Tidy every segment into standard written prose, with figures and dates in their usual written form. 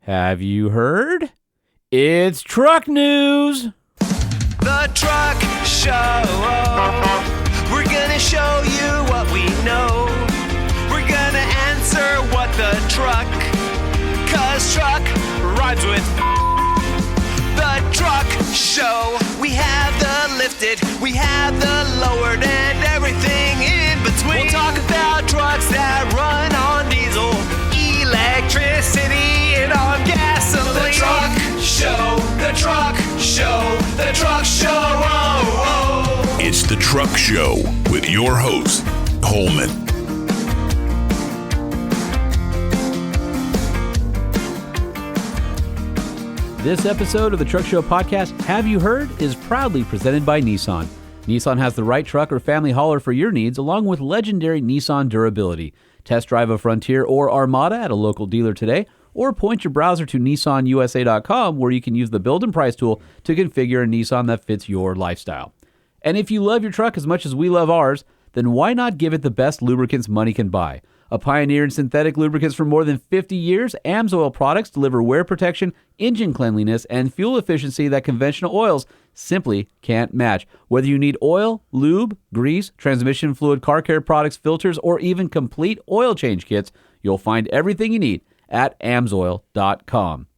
Have you heard? It's truck news. The Truck Show. We're gonna show you what we know. We're gonna answer what the truck. 'Cause truck rhymes with the Truck Show. We have the lifted, we have the lowered, and everything in between. We'll talk about trucks that run on diesel, electricity, and on gasoline. The Truck Show, the Truck Show, the Truck Show. Oh, oh. It's the Truck Show with your host, Holman. This episode of the Truck Show podcast, Have You Heard?, is proudly presented by Nissan. Nissan has the right truck or family hauler for your needs, along with legendary Nissan durability. Test drive a Frontier or Armada at a local dealer today, or point your browser to nissanusa.com, where you can use the build and price tool to configure a Nissan that fits your lifestyle. And if you love your truck as much as we love ours, then why not give it the best lubricants money can buy? A pioneer in synthetic lubricants for more than 50 years, AMSOIL products deliver wear protection, engine cleanliness, and fuel efficiency that conventional oils simply can't match. Whether you need oil, lube, grease, transmission fluid, car care products, filters, or even complete oil change kits, you'll find everything you need at AMSOIL.com.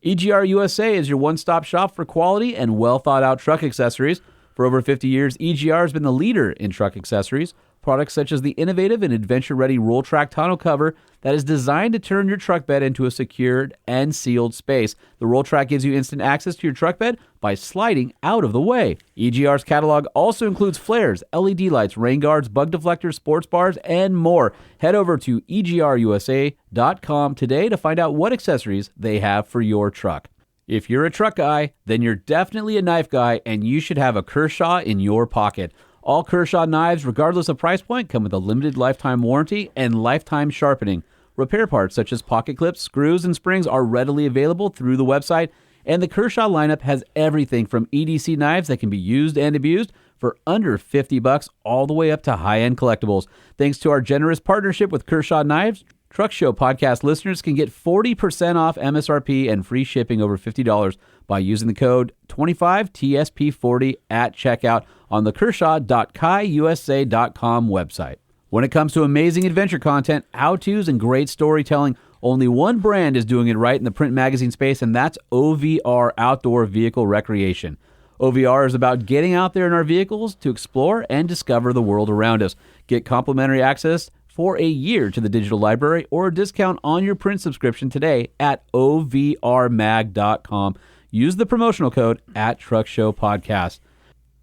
EGR USA is your one-stop shop for quality and well-thought-out truck accessories. For over 50 years, EGR has been the leader in truck accessories. Products such as the innovative and adventure-ready Roll Track tonneau cover that is designed to turn your truck bed into a secured and sealed space. The Roll Track gives you instant access to your truck bed by sliding out of the way. EGR's catalog also includes flares, LED lights, rain guards, bug deflectors, sports bars, and more. Head over to EGRUSA.com today to find out what accessories they have for your truck. If you're a truck guy, then you're definitely a knife guy, and you should have a Kershaw in your pocket. All Kershaw knives, regardless of price point, come with a limited lifetime warranty and lifetime sharpening. Repair parts such as pocket clips, screws, and springs are readily available through the website, and the Kershaw lineup has everything from EDC knives that can be used and abused for under $50 all the way up to high-end collectibles. Thanks to our generous partnership with Kershaw Knives, Truck Show podcast listeners can get 40% off MSRP and free shipping over $50 by using the code 25TSP40 at checkout on the Kershaw.kaiusa.com website. When it comes to amazing adventure content, how-tos, and great storytelling, only one brand is doing it right in the print magazine space, and that's OVR Outdoor Vehicle Recreation. OVR is about getting out there in our vehicles to explore and discover the world around us. Get complimentary access for a year to the digital library or a discount on your print subscription today at ovrmag.com. Use the promotional code at Truck Show Podcast.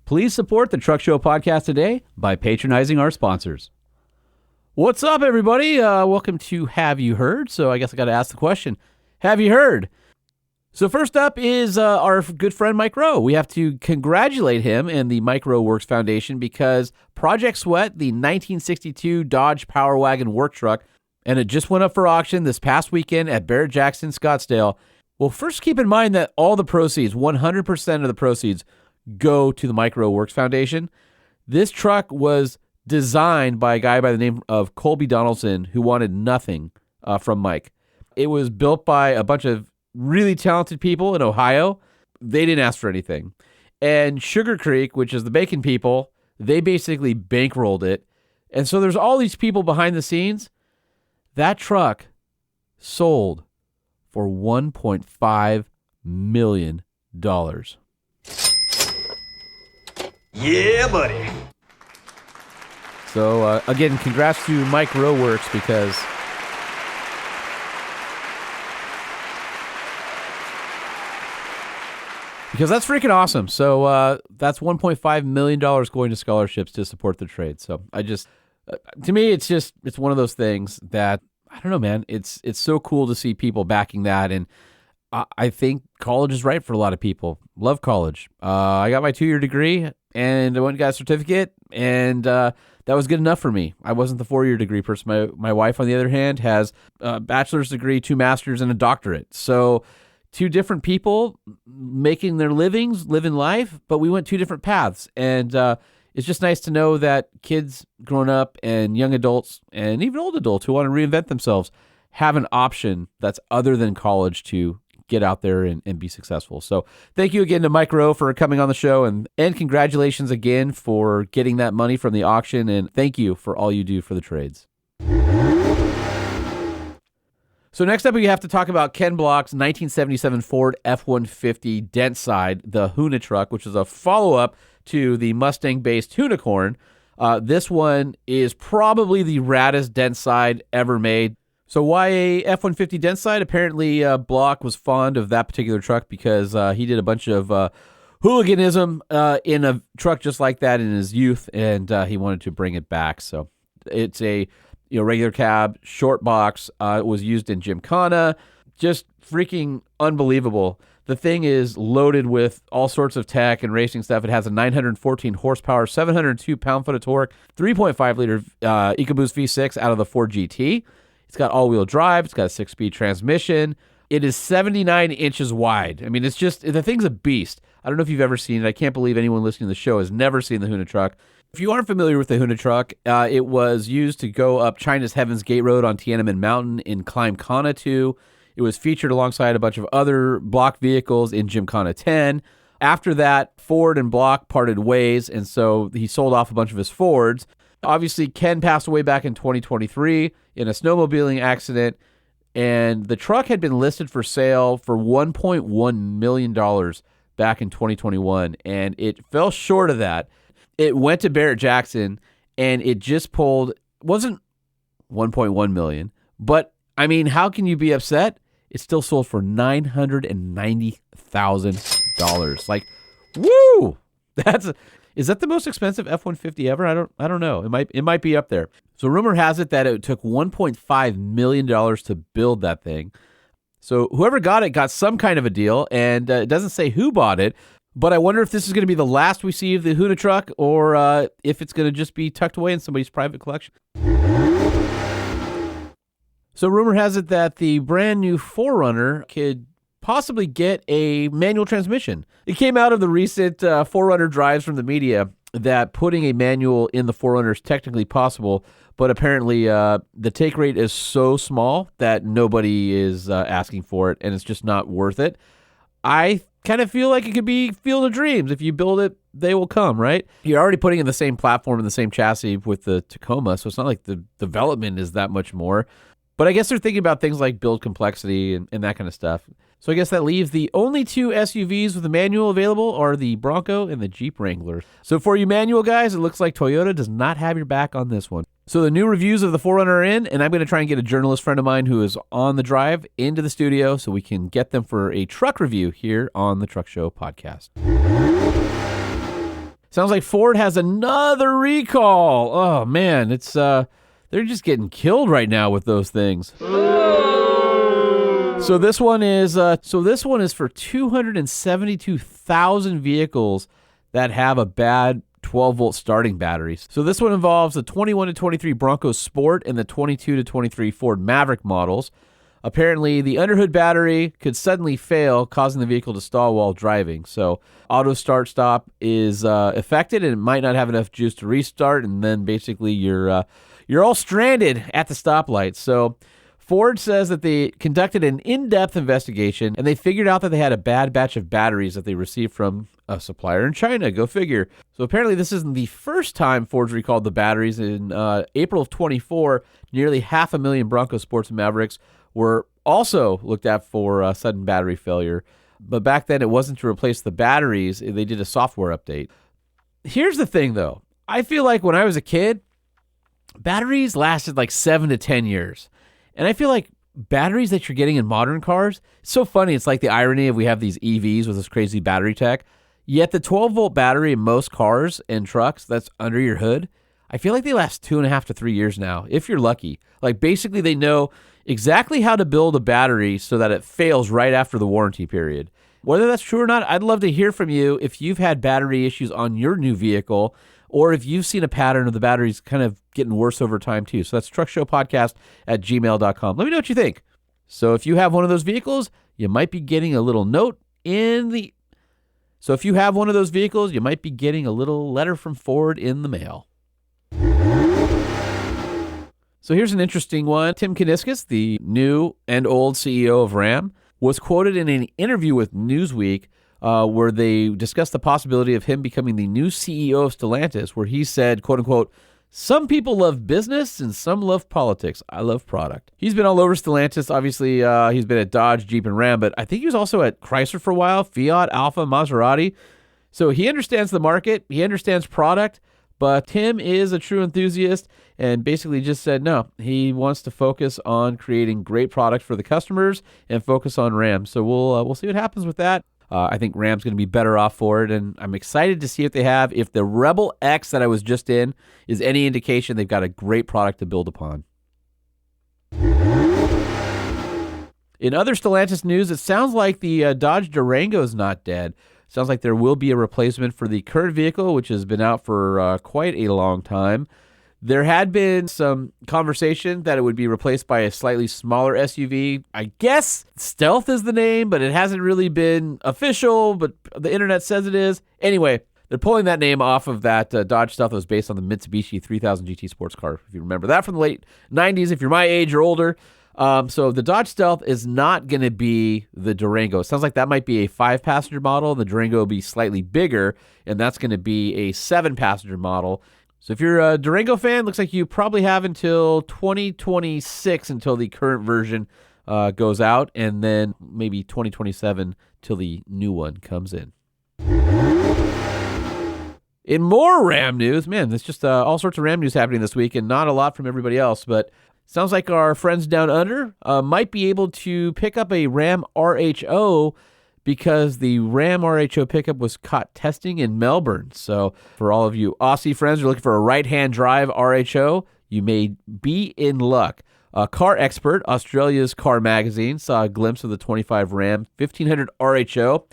Please support the Truck Show Podcast today by patronizing our sponsors. What's up, everybody? Welcome to Have You Heard? So I guess I got to ask the question, have you heard? So first up is our good friend Mike Rowe. We have to congratulate him and the Mike Rowe Works Foundation because Project Sweat, the 1962 Dodge Power Wagon work truck, and it just went up for auction this past weekend at Barrett-Jackson, Scottsdale. Well, first keep in mind that all the proceeds, 100% of the proceeds, go to the Mike Rowe Works Foundation. This truck was designed by a guy by the name of Colby Donaldson who wanted nothing from Mike. It was built by a bunch of really talented people in Ohio. They didn't ask for anything. And Sugar Creek, which is the bacon people, they basically bankrolled it. And so there's all these people behind the scenes. That truck sold for $1.5 million. Yeah, buddy. So, again, congrats to Mike Rowe Works because that's freaking awesome. So that's $1.5 million going to scholarships to support the trade. So to me, it's one of those things that, I don't know, man, it's so cool to see people backing that. And I think college is right for a lot of people. Love college. I got my 2-year degree and I went and got a certificate, and that was good enough for me. I wasn't the 4-year degree person. My wife, on the other hand, has a bachelor's degree, 2 masters, and a doctorate. So 2 different people making their livings, living life, but we went 2 different paths. And it's just nice to know that kids growing up and young adults and even old adults who want to reinvent themselves have an option that's other than college to get out there and be successful. So thank you again to Mike Rowe for coming on the show, and congratulations again for getting that money from the auction, and thank you for all you do for the trades. So next up, we have to talk about Ken Block's 1977 Ford F-150 dent side, the Hoona truck, which is a follow-up to the Mustang-based Hoonicorn. This one is probably the raddest dent side ever made. So why a F-150 dent side? Apparently, Block was fond of that particular truck because he did a bunch of hooliganism in a truck just like that in his youth, and he wanted to bring it back. So it's a regular cab, short box. It was used in Gymkhana. Just freaking unbelievable. The thing is loaded with all sorts of tech and racing stuff. It has a 914 horsepower, 702 pound-foot of torque, 3.5-liter EcoBoost V6 out of the Ford GT. It's got all-wheel drive. It's got a 6-speed transmission. It is 79 inches wide. I mean, it's just, the thing's a beast. I don't know if you've ever seen it. I can't believe anyone listening to the show has never seen the Hoona truck. If you aren't familiar with the Hoona truck, it was used to go up China's Heaven's Gate Road on Tiananmen Mountain in Gymkhana 2. It was featured alongside a bunch of other Block vehicles in Gymkhana 10. After that, Ford and Block parted ways, and so he sold off a bunch of his Fords. Obviously, Ken passed away back in 2023 in a snowmobiling accident, and the truck had been listed for sale for $1.1 million back in 2021, and it fell short of that. It went to Barrett Jackson, and it just wasn't $1.1 million, but I mean, how can you be upset? It still sold for $990,000. Like, woo! Is that the most expensive F-150 ever? I don't know. It might be up there. So rumor has it that it took $1.5 million to build that thing. So whoever got it got some kind of a deal, and it doesn't say who bought it, but I wonder if this is going to be the last we see of the Hoona truck, or if it's going to just be tucked away in somebody's private collection. So rumor has it that the brand new 4Runner could possibly get a manual transmission. It came out of the recent 4Runner drives from the media that putting a manual in the 4Runner is technically possible, but apparently the take rate is so small that nobody is asking for it, and it's just not worth it. I kind of feel like it could be Field of Dreams. If you build it, they will come, right? You're already putting in the same platform and the same chassis with the Tacoma, so it's not like the development is that much more. But I guess they're thinking about things like build complexity and that kind of stuff. So I guess that leaves the only two SUVs with a manual available are the Bronco and the Jeep Wrangler. So for you manual guys, it looks like Toyota does not have your back on this one. So the new reviews of the 4Runner are in, and I'm going to try and get a journalist friend of mine who is on the drive into the studio so we can get them for a truck review here on the Truck Show podcast. Sounds like Ford has another recall. Oh man, it's they're just getting killed right now with those things. So this one is for 272,000 vehicles that have a bad 12-volt starting batteries. So this one involves the 21 to 23 Bronco Sport and the 22 to 23 Ford Maverick models. Apparently, the underhood battery could suddenly fail, causing the vehicle to stall while driving. So auto start-stop is affected, and it might not have enough juice to restart, and then basically you're all stranded at the stoplight. So Ford says that they conducted an in-depth investigation, and they figured out that they had a bad batch of batteries that they received from a supplier in China. Go figure. So apparently this isn't the first time Ford's recalled the batteries. In April of 24, nearly 500,000 Bronco Sports and Mavericks were also looked at for sudden battery failure. But back then it wasn't to replace the batteries. They did a software update. Here's the thing, though. I feel like when I was a kid, batteries lasted like 7 to 10 years. And I feel like batteries that you're getting in modern cars, it's so funny. It's like the irony of we have these EVs with this crazy battery tech, yet the 12-volt battery in most cars and trucks that's under your hood, I feel like they last 2.5 to 3 years now, if you're lucky. Like basically they know exactly how to build a battery so that it fails right after the warranty period. Whether that's true or not, I'd love to hear from you if you've had battery issues on your new vehicle, or if you've seen a pattern of the batteries kind of getting worse over time too. So that's truckshowpodcast@gmail.com. Let me know what you think. So if you have one of those vehicles, you might be getting a little note So if you have one of those vehicles, you might be getting a little letter from Ford in the mail. So here's an interesting one. Tim Kuniskis, the new and old CEO of Ram, was quoted in an interview with Newsweek where they discussed the possibility of him becoming the new CEO of Stellantis, where he said, quote unquote, "Some people love business and some love politics. I love product." He's been all over Stellantis. Obviously, he's been at Dodge, Jeep, and Ram, but I think he was also at Chrysler for a while, Fiat, Alfa, Maserati. So he understands the market. He understands product. But Tim is a true enthusiast and basically just said no. He wants to focus on creating great products for the customers and focus on Ram. So we'll see what happens with that. I think Ram's going to be better off for it, and I'm excited to see what they have. If the Rebel X that I was just in is any indication, they've got a great product to build upon. In other Stellantis news, it sounds like the Dodge Durango is not dead. Sounds like there will be a replacement for the current vehicle, which has been out for quite a long time. There had been some conversation that it would be replaced by a slightly smaller SUV. I guess Stealth is the name, but it hasn't really been official, but the internet says it is. Anyway, they're pulling that name off of that Dodge Stealth that was based on the Mitsubishi 3000 GT sports car, if you remember that from the late 90s, if you're my age or older. So the Dodge Stealth is not going to be the Durango. It sounds like that might be a 5-passenger model. The Durango will be slightly bigger, and that's going to be a 7-passenger model. So if you're a Durango fan, looks like you probably have until 2026 until the current version goes out, and then maybe 2027 till the new one comes in. In more Ram news, man, there's just all sorts of Ram news happening this week, and not a lot from everybody else, but sounds like our friends down under might be able to pick up a Ram RHO because the Ram RHO pickup was caught testing in Melbourne. So for all of you Aussie friends who are looking for a right-hand drive RHO, you may be in luck. Car Expert, Australia's car magazine, saw a glimpse of the 25 Ram 1500 RHO.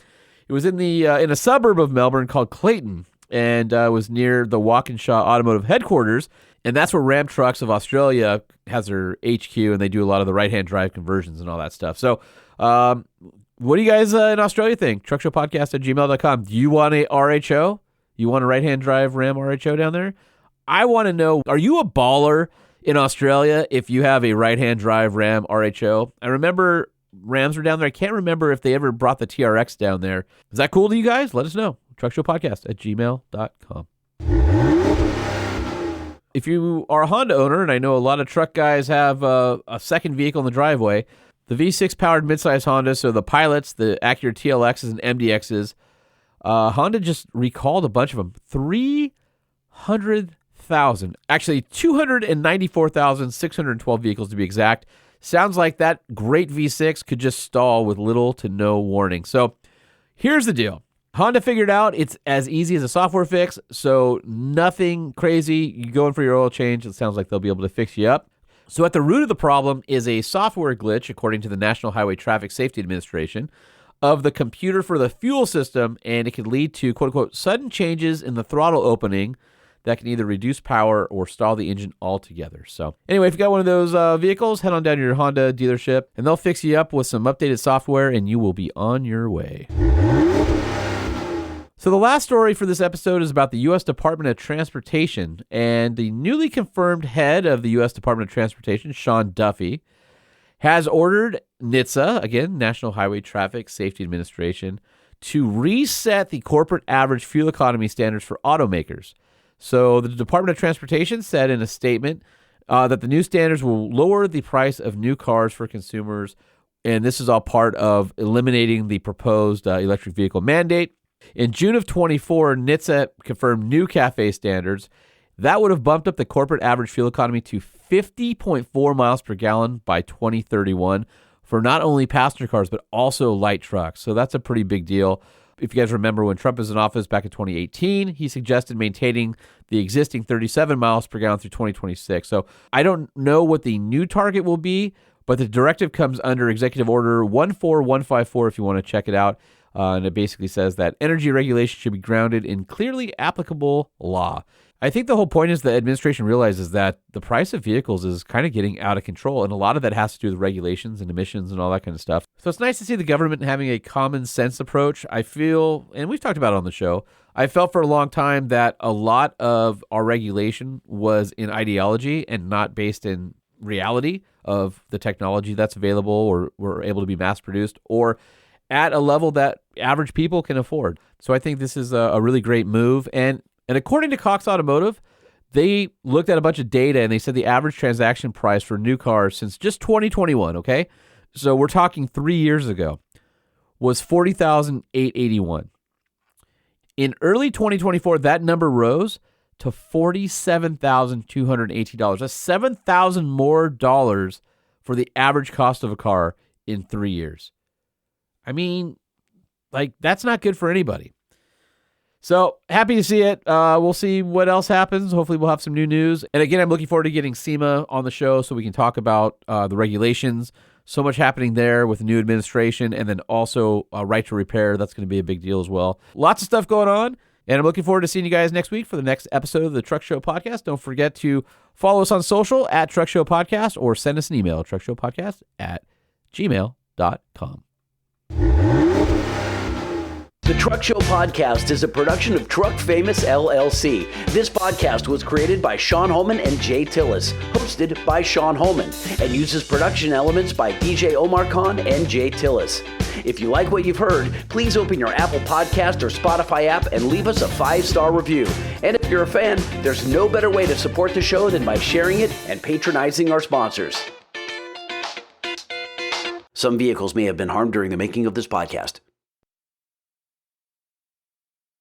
It was in a suburb of Melbourne called Clayton, and was near the Walkinshaw Automotive headquarters. And that's where Ram Trucks of Australia has their HQ, and they do a lot of the right-hand drive conversions and all that stuff. So what do you guys in Australia think? truckshowpodcast@gmail.com. Do you want a RHO? You want a right-hand drive Ram RHO down there? I want to know, are you a baller in Australia if you have a right-hand drive Ram RHO? I remember Rams were down there. I can't remember if they ever brought the TRX down there. Is that cool to you guys? Let us know. truckshowpodcast@gmail.com. If you are a Honda owner, and I know a lot of truck guys have a second vehicle in the driveway, the V6 powered midsize Honda, so the Pilots, the Acura TLXs and MDXs, Honda just recalled a bunch of them. 300,000, actually 294,612 vehicles to be exact. Sounds like that great V6 could just stall with little to no warning. So here's the deal. Honda figured out it's as easy as a software fix, so nothing crazy. You go in for your oil change, it sounds like they'll be able to fix you up. So at the root of the problem is a software glitch, according to the National Highway Traffic Safety Administration, of the computer for the fuel system, and it could lead to, quote-unquote, sudden changes in the throttle opening that can either reduce power or stall the engine altogether. So anyway, if you got one of those vehicles, head on down to your Honda dealership, and they'll fix you up with some updated software, and you will be on your way. So the last story for this episode is about the U.S. Department of Transportation, and the newly confirmed head of the U.S. Department of Transportation, Sean Duffy, has ordered NHTSA, again, National Highway Traffic Safety Administration, to reset the corporate average fuel economy standards for automakers. So the Department of Transportation said in a statement that the new standards will lower the price of new cars for consumers, and this is all part of eliminating the proposed electric vehicle mandate. In June of 24, NHTSA confirmed new CAFE standards. That would have bumped up the corporate average fuel economy to 50.4 miles per gallon by 2031 for not only passenger cars, but also light trucks. So that's a pretty big deal. If you guys remember when Trump was in office back in 2018, he suggested maintaining the existing 37 miles per gallon through 2026. So I don't know what the new target will be, but the directive comes under Executive Order 14154 if you want to check it out. And it basically says that energy regulation should be grounded in clearly applicable law. I think the whole point is the administration realizes that the price of vehicles is kind of getting out of control, and a lot of that has to do with regulations and emissions and all that kind of stuff. So it's nice to see the government having a common sense approach. I feel, and we've talked about it on the show, I felt for a long time that a lot of our regulation was in ideology and not based in reality of the technology that's available or were able to be mass produced, or at a level that average people can afford. So I think this is a really great move. And according to Cox Automotive, they looked at a bunch of data and they said the average transaction price for new cars since just 2021, okay? So we're talking 3 years ago, was $40,881. In early 2024, that number rose to $47,218. That's $7,000 more dollars for the average cost of a car in 3 years. I mean, like, that's not good for anybody. So happy to see it. We'll see what else happens. Hopefully we'll have some new news. And again, I'm looking forward to getting SEMA on the show so we can talk about the regulations. So much happening there with the new administration, and then also right to repair. That's going to be a big deal as well. Lots of stuff going on. And I'm looking forward to seeing you guys next week for the next episode of the Truck Show Podcast. Don't forget to follow us on social at Truck Show Podcast, or send us an email, truckshowpodcast@gmail.com. The Truck Show Podcast is a production of Truck Famous LLC. This podcast was created by Sean Holman and Jay Tillis, hosted by Sean Holman, and uses production elements by DJ Omar Khan and Jay Tillis. If you like what you've heard, please open your Apple Podcast or Spotify app and leave us a 5-star review. And if you're a fan, there's no better way to support the show than by sharing it and patronizing our sponsors. Some vehicles may have been harmed during the making of this podcast.